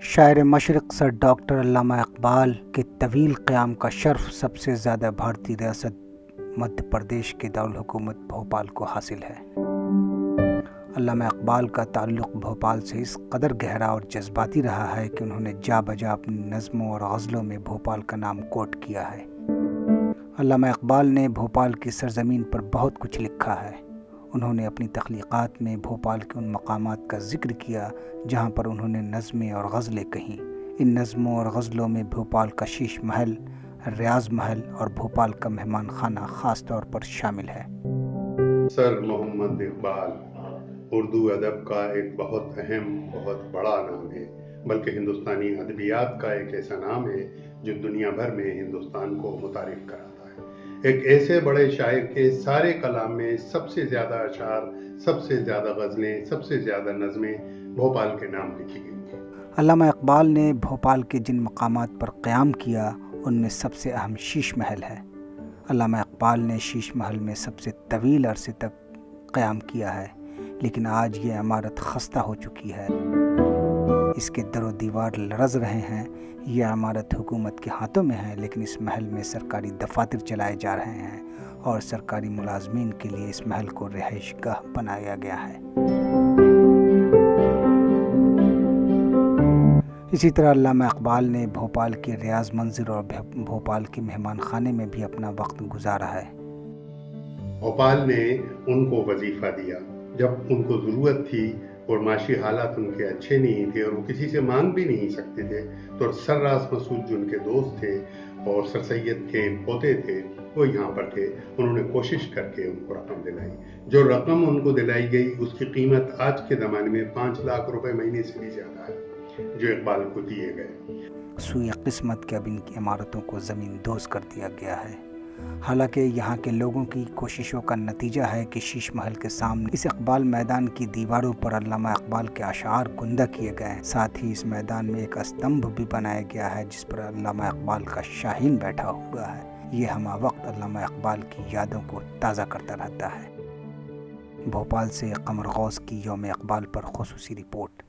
شاعر مشرق sir doctor علامہ اقبال کے طویل قیام کا شرف سب سے زیادہ بھارتی ریاست مدھیہ پردیش کے دارالحکومت بھوپال کو حاصل ہے۔ علامہ اقبال کا تعلق بھوپال سے اس قدر گہرا اور جذباتی رہا ہے کہ انہوں نے جا بجا اپنی نظموں اور غزلوں میں بھوپال کا نام کوٹ کیا ہے۔ علامہ اقبال نے بھوپال کی سرزمین پر بہت کچھ لکھا ہے۔ انہوں نے اپنی تخلیقات میں بھوپال کے ان مقامات کا ذکر کیا جہاں پر انہوں نے نظمیں اور غزلیں کہیں۔ ان نظموں اور غزلوں میں بھوپال کا شیش محل، ریاض محل اور بھوپال کا مہمان خانہ خاص طور پر شامل ہے۔ سر محمد اقبال اردو ادب کا ایک بہت اہم، بہت بڑا نام ہے، بلکہ ہندوستانی ادبیات کا ایک ایسا نام ہے جو دنیا بھر میں ہندوستان کو متعارف کراتا ہے۔ ایک ایسے بڑے شاعر کے سارے کلام میں سب سے زیادہ اشعار، سب سے زیادہ غزلیں، سب سے زیادہ نظمیں بھوپال کے نام لکھی گئی ہیں۔ علامہ اقبال نے بھوپال کے جن مقامات پر قیام کیا ان میں سب سے اہم شیش محل ہے۔ علامہ اقبال نے شیش محل میں سب سے طویل عرصے تک قیام کیا ہے، لیکن آج یہ عمارت خستہ ہو چکی ہے۔ اس کے در و دیوار لرز رہے ہیں۔ یہ عمارت حکومت کے ہاتھوں میں ہے، لیکن اس محل میں سرکاری دفاتر چلائے جا رہے ہیں اور سرکاری ملازمین کے لیے اس محل کو رہائش گاہ بنایا گیا ہے۔ اسی طرح علامہ اقبال نے بھوپال کے ریاض منظر اور بھوپال کے مہمان خانے میں بھی اپنا وقت گزارا ہے۔ بھوپال نے ان کو وظیفہ دیا جب ان کو ضرورت تھی اور معاشی حالات ان کے اچھے نہیں تھے اور وہ کسی سے مانگ بھی نہیں سکتے تھے، تو سر راس مسعود جو ان کے دوست تھے اور سر سید کے پوتے تھے وہ یہاں پر تھے۔ انہوں نے کوشش کر کے ان کو رقم دلائی۔ جو رقم ان کو دلائی گئی اس کی قیمت آج کے زمانے میں 5 لاکھ روپے مہینے سے بھی زیادہ ہے جو اقبال کو دیے گئے۔ سوئے قسمت کے اب ان کی عمارتوں کو زمین دوز کر دیا گیا ہے۔ حالانکہ یہاں کے لوگوں کی کوششوں کا نتیجہ ہے کہ شیش محل کے سامنے اس اقبال میدان کی دیواروں پر علامہ اقبال کے اشعار گندہ کیے گئے ہیں۔ ساتھ ہی اس میدان میں ایک استمبھ بھی بنایا گیا ہے جس پر علامہ اقبال کا شاہین بیٹھا ہوا ہے۔ یہ ہمہ وقت علامہ اقبال کی یادوں کو تازہ کرتا رہتا ہے۔ بھوپال سے قمر غوث کی یوم اقبال پر خصوصی رپورٹ۔